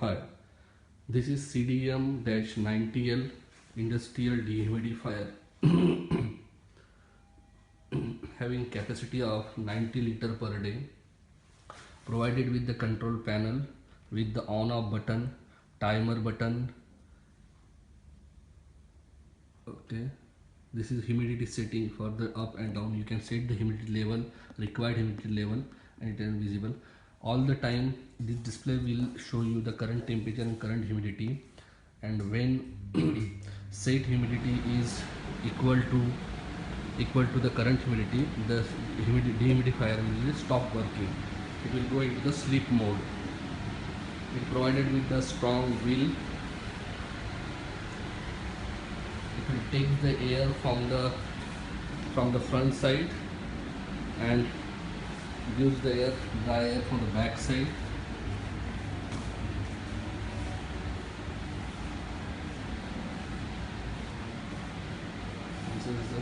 dehumidifier. This is CDM-90L industrial dehumidifier having capacity of 90 liter per day, provided with the control panel with the on off button, timer button. Okay, this is humidity setting for the up and down. You can set the humidity level, required humidity level, and it is visible all the time. This display will show you the current temperature and current humidity, and when set humidity is equal to the current humidity, the dehumidifier will stop working. It will go into the sleep mode. It is provided with a strong wheel. It will take the air from the front side and gives the dry air from the back side. This is the